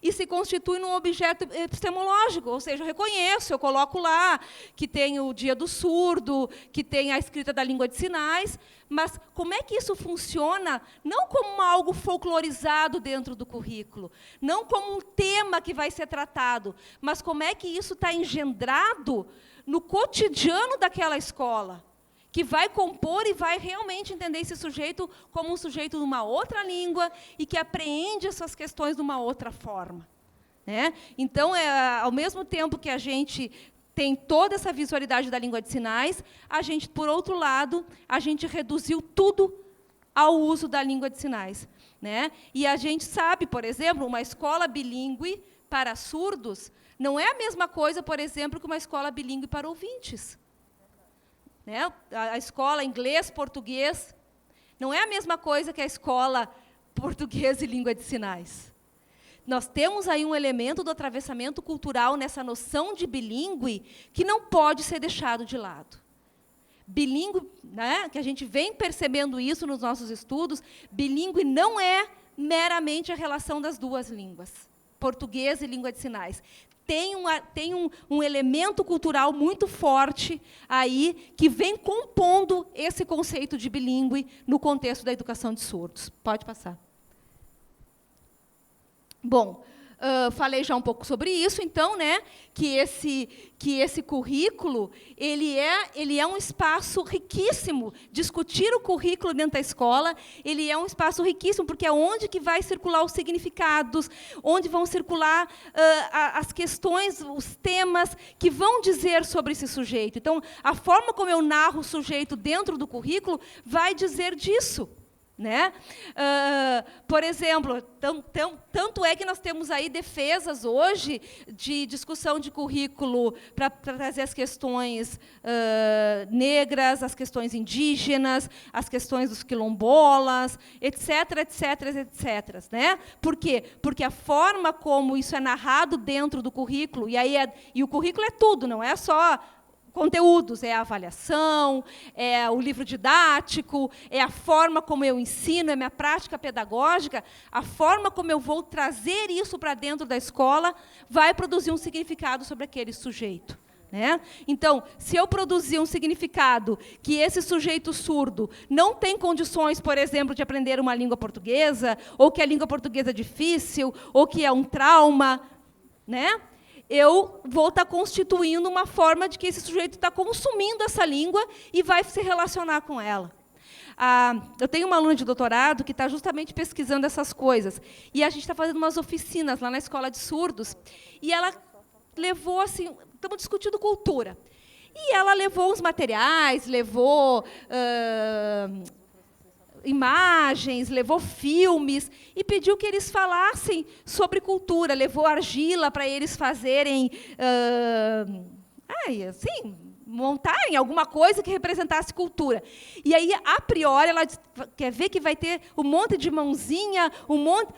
E se constitui num objeto epistemológico, ou seja, eu reconheço, eu coloco lá que tem o Dia do Surdo, que tem a escrita da língua de sinais, mas como é que isso funciona, não como algo folclorizado dentro do currículo, não como um tema que vai ser tratado, mas como é que isso está engendrado no cotidiano daquela escola, que vai compor e vai realmente entender esse sujeito como um sujeito de uma outra língua e que apreende essas questões de uma outra forma. né? Então, ao mesmo tempo que a gente tem toda essa visualidade da língua de sinais, a gente, por outro lado, a gente reduziu tudo ao uso da língua de sinais, né? E a gente sabe, por exemplo, uma escola bilíngue para surdos não é a mesma coisa, por exemplo, que uma escola bilíngue para ouvintes. Né? A escola inglês-português não é a mesma coisa que a escola português e língua de sinais. Nós temos aí um elemento do atravessamento cultural nessa noção de bilíngue que não pode ser deixado de lado. Bilíngue, né, que a gente vem percebendo isso nos nossos estudos, bilíngue não é meramente a relação das duas línguas, português e língua de sinais. Tem um elemento cultural muito forte aí que vem compondo esse conceito de bilíngue no contexto da educação de surdos. Pode passar. Bom, falei já um pouco sobre isso, então, né, que esse currículo ele é um espaço riquíssimo. Discutir o currículo dentro da escola, ele é um espaço riquíssimo, porque é onde que vai circular os significados, onde vão circular as questões, os temas que vão dizer sobre esse sujeito. Então, a forma como eu narro o sujeito dentro do currículo vai dizer disso. Né? Por exemplo, tanto é que nós temos aí defesas hoje de discussão de currículo para trazer as questões negras, as questões indígenas, as questões dos quilombolas, etc., etc., etc. Né? Por quê? Porque a forma como isso é narrado dentro do currículo, e o currículo é tudo, não é só conteúdos, é a avaliação, é o livro didático, é a forma como eu ensino, é a minha prática pedagógica, a forma como eu vou trazer isso para dentro da escola vai produzir um significado sobre aquele sujeito. Né? Então, se eu produzir um significado que esse sujeito surdo não tem condições, por exemplo, de aprender uma língua portuguesa, ou que a língua portuguesa é difícil, ou que é um trauma, né? Eu vou estar constituindo uma forma de que esse sujeito está consumindo essa língua e vai se relacionar com ela. Eu tenho uma aluna de doutorado que está justamente pesquisando essas coisas. E a gente está fazendo umas oficinas lá na escola de surdos. E ela levou, assim, estamos discutindo cultura. E ela levou os materiais, levou imagens, levou filmes e pediu que eles falassem sobre cultura, levou argila para eles fazerem, assim, montarem alguma coisa que representasse cultura. E aí, a priori, ela quer ver que vai ter um monte de mãozinha, um monte...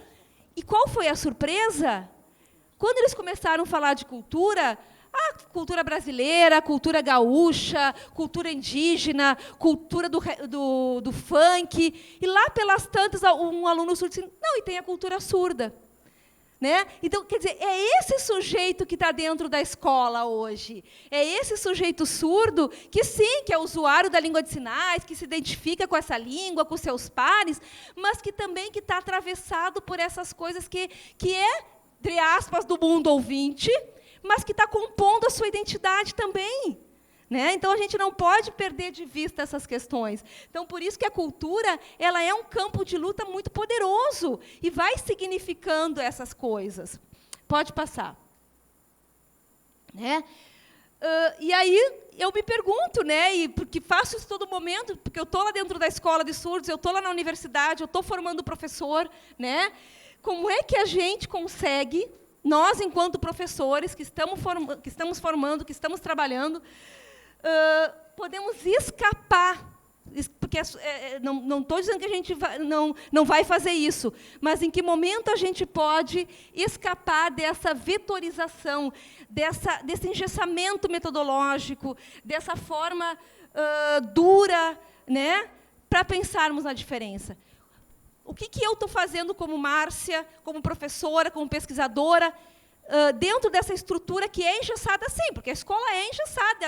E qual foi a surpresa? Quando eles começaram a falar de cultura, cultura brasileira, cultura gaúcha, cultura indígena, cultura do funk. E lá pelas tantas, um aluno surdo disse, não, e tem a cultura surda. Né? Então, quer dizer, é esse sujeito que está dentro da escola hoje. É esse sujeito surdo que, sim, que é usuário da língua de sinais, que se identifica com essa língua, com seus pares, mas que também está atravessado por essas coisas que é, entre aspas, do mundo ouvinte, mas que está compondo a sua identidade também. Né? Então, a gente não pode perder de vista essas questões. Então, por isso que a cultura ela é um campo de luta muito poderoso e vai significando essas coisas. Pode passar. Né? E aí, eu me pergunto, né, e porque faço isso todo momento, porque eu estou lá dentro da escola de surdos, eu estou lá na universidade, eu estou formando professor, né? Como é que a gente consegue... Nós, enquanto professores, que estamos formando, que estamos trabalhando, podemos escapar, porque não estou dizendo que a gente não vai fazer isso, mas em que momento a gente pode escapar dessa vetorização, desse engessamento metodológico, dessa forma dura, né, para pensarmos na diferença. O que eu estou fazendo como Márcia, como professora, como pesquisadora, dentro dessa estrutura que é engessada, sim, porque a escola é engessada,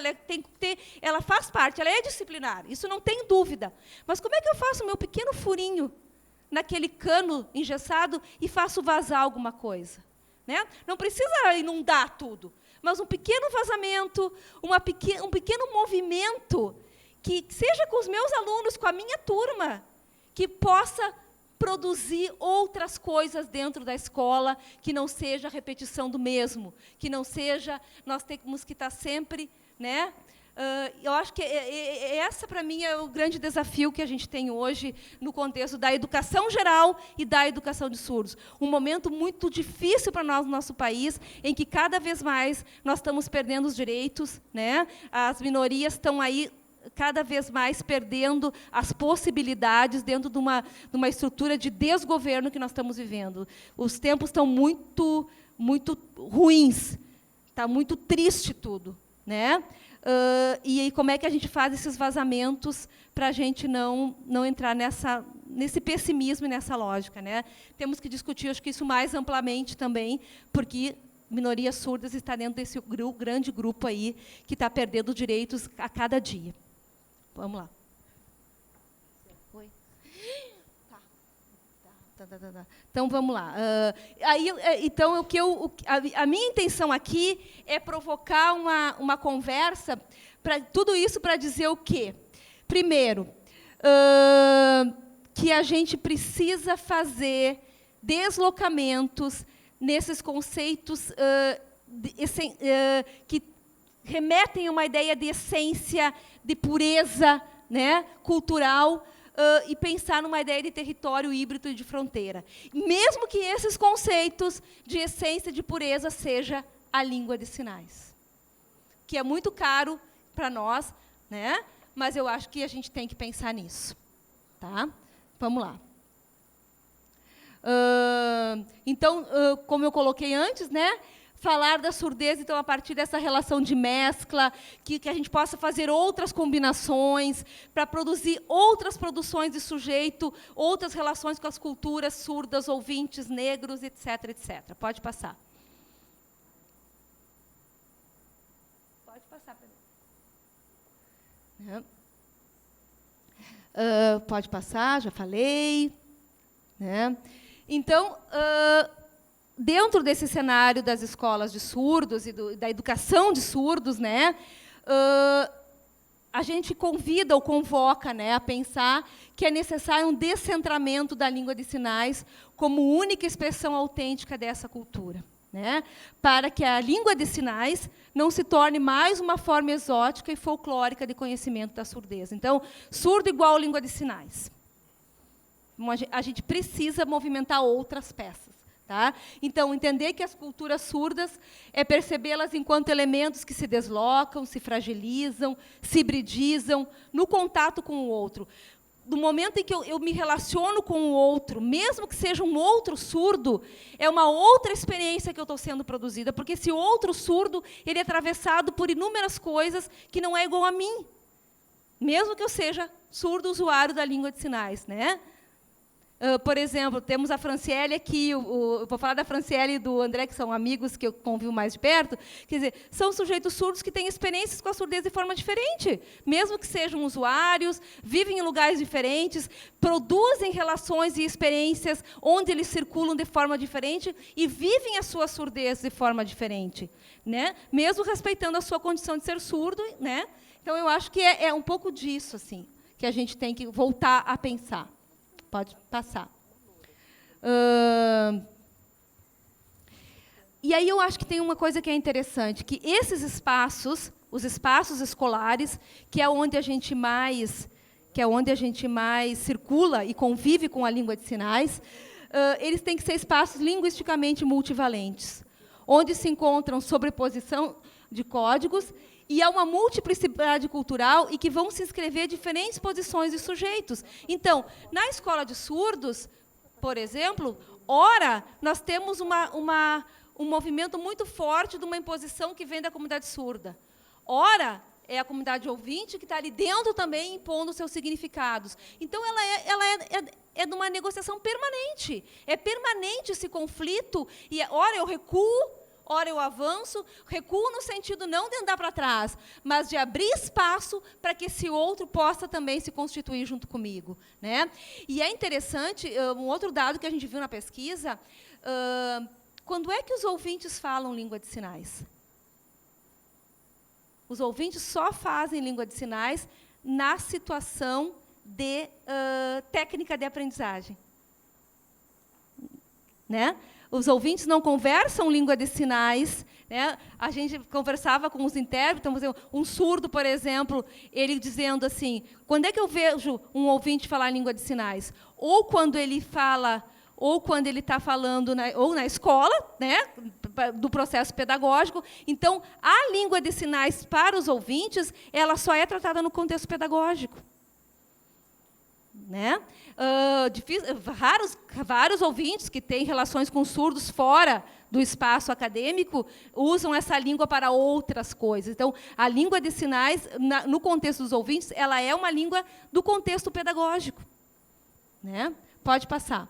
ela faz parte, ela é disciplinar, isso não tem dúvida. Mas como é que eu faço o meu pequeno furinho naquele cano engessado e faço vazar alguma coisa? Né? Não precisa inundar tudo, mas um pequeno vazamento, um pequeno movimento, que seja com os meus alunos, com a minha turma, que possa produzir outras coisas dentro da escola, que não seja a repetição do mesmo, que não seja, nós temos que estar sempre, né? Eu acho que essa, para mim, é o grande desafio que a gente tem hoje no contexto da educação geral e da educação de surdos. Um momento muito difícil para nós no nosso país, em que cada vez mais nós estamos perdendo os direitos, né? As minorias estão aí cada vez mais perdendo as possibilidades dentro de uma estrutura de desgoverno que nós estamos vivendo. Os tempos estão muito ruins, está muito triste tudo, né? E aí, como é que a gente faz esses vazamentos para a gente não entrar nesse pessimismo e nessa lógica, né? Temos que discutir, acho que isso mais amplamente também, porque minorias surdas está dentro desse grande grupo aí que está perdendo direitos a cada dia. Vamos lá. Oi. Tá. Então, vamos lá. Então, a minha intenção aqui é provocar uma conversa, tudo isso para dizer o quê? Primeiro, que a gente precisa fazer deslocamentos nesses conceitos que remetem a uma ideia de essência, de pureza, né, cultural, e pensar numa ideia de território híbrido e de fronteira. Mesmo que esses conceitos de essência e de pureza seja a língua de sinais, que é muito caro para nós, né? Mas eu acho que a gente tem que pensar nisso. Tá? Vamos lá. Então, como eu coloquei antes, né? Falar da surdez, então, a partir dessa relação de mescla, que a gente possa fazer outras combinações, para produzir outras produções de sujeito, outras relações com as culturas surdas, ouvintes, negros, etc., etc. Pode passar. Pode passar para mim. Pode passar, já falei. Né? Então, dentro desse cenário das escolas de surdos e da educação de surdos, né, a gente convida ou convoca, né, a pensar que é necessário um descentramento da língua de sinais como única expressão autêntica dessa cultura, né, para que a língua de sinais não se torne mais uma forma exótica e folclórica de conhecimento da surdez. Então, surdo igual língua de sinais. A gente precisa movimentar outras peças. Tá? Então, entender que as culturas surdas é percebê-las enquanto elementos que se deslocam, se fragilizam, se hibridizam no contato com o outro. No momento em que eu me relaciono com o outro, mesmo que seja um outro surdo, é uma outra experiência que eu estou sendo produzida, porque esse outro surdo ele é atravessado por inúmeras coisas que não é igual a mim, mesmo que eu seja surdo usuário da língua de sinais, né? Por exemplo, temos a Franciele aqui, eu vou falar da Franciele e do André, que são amigos que eu convivo mais de perto, quer dizer, são sujeitos surdos que têm experiências com a surdez de forma diferente, mesmo que sejam usuários, vivem em lugares diferentes, produzem relações e experiências onde eles circulam de forma diferente e vivem a sua surdez de forma diferente, né? Mesmo respeitando a sua condição de ser surdo, né? Então, eu acho que é um pouco disso assim, que a gente tem que voltar a pensar. Pode passar. E aí eu acho que tem uma coisa que é interessante, que esses espaços, os espaços escolares, que é onde a gente mais circula e convive com a língua de sinais, eles têm que ser espaços linguisticamente multivalentes, onde se encontram sobreposição de códigos e há uma multiplicidade cultural e que vão se inscrever diferentes posições de sujeitos. Então, na escola de surdos, por exemplo, ora, nós temos um movimento muito forte de uma imposição que vem da comunidade surda. Ora, é a comunidade ouvinte que está ali dentro também impondo seus significados. Então, ela é de uma negociação permanente. É permanente esse conflito, e ora eu recuo, ora eu avanço, recuo no sentido não de andar para trás, mas de abrir espaço para que esse outro possa também se constituir junto comigo, né? E é interessante, um outro dado que a gente viu na pesquisa, quando é que os ouvintes falam língua de sinais? Os ouvintes só fazem língua de sinais na situação de técnica de aprendizagem. né? Os ouvintes não conversam língua de sinais, né? A gente conversava com os intérpretes, um surdo, por exemplo, ele dizendo assim, quando é que eu vejo um ouvinte falar língua de sinais? Ou quando ele fala, ou quando ele está falando ou na escola, né, do processo pedagógico. Então, a língua de sinais para os ouvintes, ela só é tratada no contexto pedagógico. Né? Vários ouvintes que têm relações com surdos fora do espaço acadêmico usam essa língua para outras coisas. Então, a língua de sinais, no contexto dos ouvintes, ela é uma língua do contexto pedagógico. Né? Pode passar.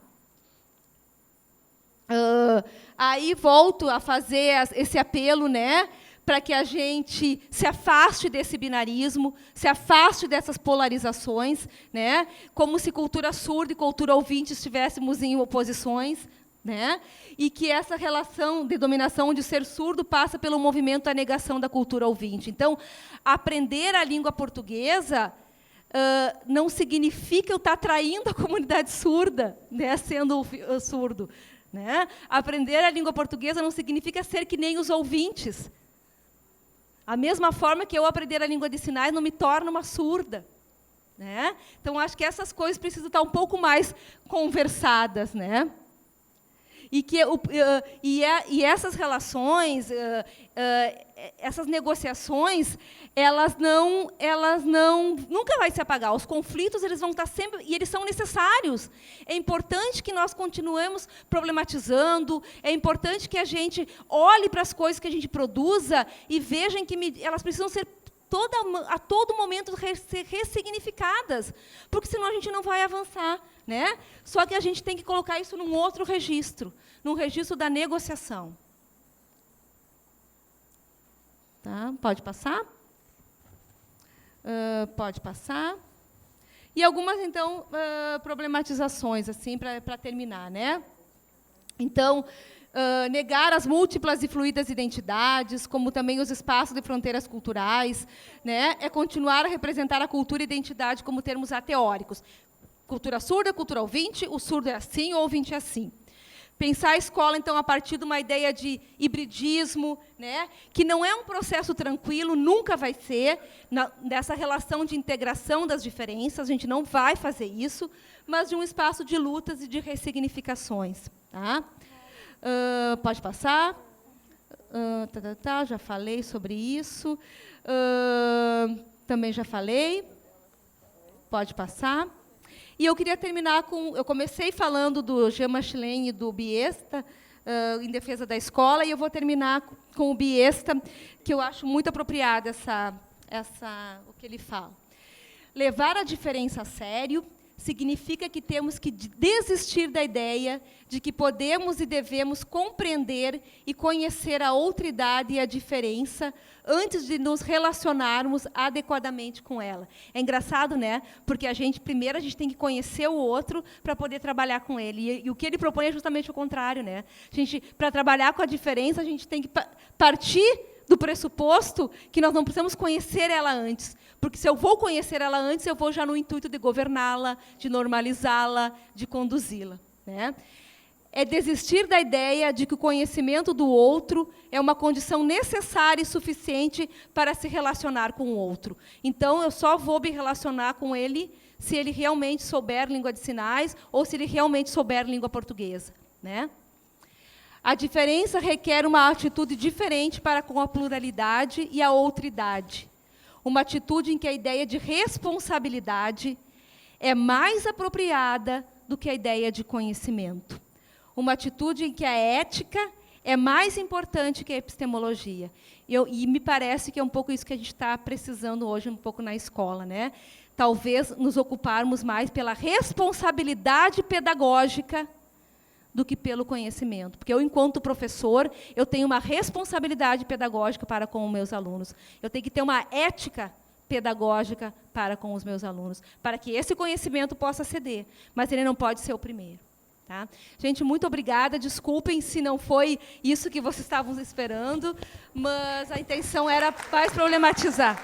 Aí volto a fazer esse apelo, né, para que a gente se afaste desse binarismo, se afaste dessas polarizações, né, como se cultura surda e cultura ouvinte estivéssemos em oposições, né, e que essa relação de dominação de ser surdo passa pelo movimento da negação da cultura ouvinte. Então, aprender a língua portuguesa não significa eu estar traindo a comunidade surda, né, sendo surdo. Né? Aprender a língua portuguesa não significa ser que nem os ouvintes. A mesma forma que eu aprender a língua de sinais não me torna uma surda. Né? Então, acho que essas coisas precisam estar um pouco mais conversadas. Né? E essas relações, essas negociações, elas nunca vai se apagar. Os conflitos eles vão estar sempre, e eles são necessários. É importante que nós continuemos problematizando, é importante que a gente olhe para as coisas que a gente produza e veja em que elas precisam ser a todo momento ser ressignificadas, porque senão a gente não vai avançar. Né? Só que a gente tem que colocar isso num outro registro, num registro da negociação. Tá? Pode passar? Pode passar. E algumas, então, problematizações, assim, para terminar. Né? Então, negar as múltiplas e fluídas identidades, como também os espaços de fronteiras culturais, né? É continuar a representar a cultura e identidade como termos ateóricos. Cultura surda, cultura ouvinte, o surdo é assim, o ouvinte é assim. Pensar a escola, então, a partir de uma ideia de hibridismo, né, que não é um processo tranquilo, nunca vai ser, dessa relação de integração das diferenças, a gente não vai fazer isso, mas de um espaço de lutas e de ressignificações. Tá? Pode passar. Já falei sobre isso. Também já falei. Pode passar. E eu queria terminar com... Eu comecei falando do Jean Machelen e do Biesta, em defesa da escola, e eu vou terminar com o Biesta, que eu acho muito apropriado o que ele fala. Levar a diferença a sério significa que temos que desistir da ideia de que podemos e devemos compreender e conhecer a outridade e a diferença antes de nos relacionarmos adequadamente com ela. É engraçado, né? Porque primeiro a gente tem que conhecer o outro para poder trabalhar com ele. E o que ele propõe é justamente o contrário, né? Para trabalhar com a diferença, a gente tem que partir do pressuposto que nós não precisamos conhecer ela antes. Porque se eu vou conhecer ela antes, eu vou já no intuito de governá-la, de normalizá-la, de conduzi-la. Né? É desistir da ideia de que o conhecimento do outro é uma condição necessária e suficiente para se relacionar com o outro. Então, eu só vou me relacionar com ele se ele realmente souber língua de sinais ou se ele realmente souber língua portuguesa. Né? A diferença requer uma atitude diferente para com a pluralidade e a outridade. Uma atitude em que a ideia de responsabilidade é mais apropriada do que a ideia de conhecimento. Uma atitude em que a ética é mais importante que a epistemologia. E me parece que é um pouco isso que a gente está precisando hoje, um pouco na escola. Né? Talvez nos ocuparmos mais pela responsabilidade pedagógica do que pelo conhecimento. Porque eu, enquanto professor, eu tenho uma responsabilidade pedagógica para com os meus alunos. Eu tenho que ter uma ética pedagógica para com os meus alunos, para que esse conhecimento possa ceder, mas ele não pode ser o primeiro. Tá? Gente, muito obrigada. Desculpem se não foi isso que vocês estavam esperando, mas a intenção era mais problematizar.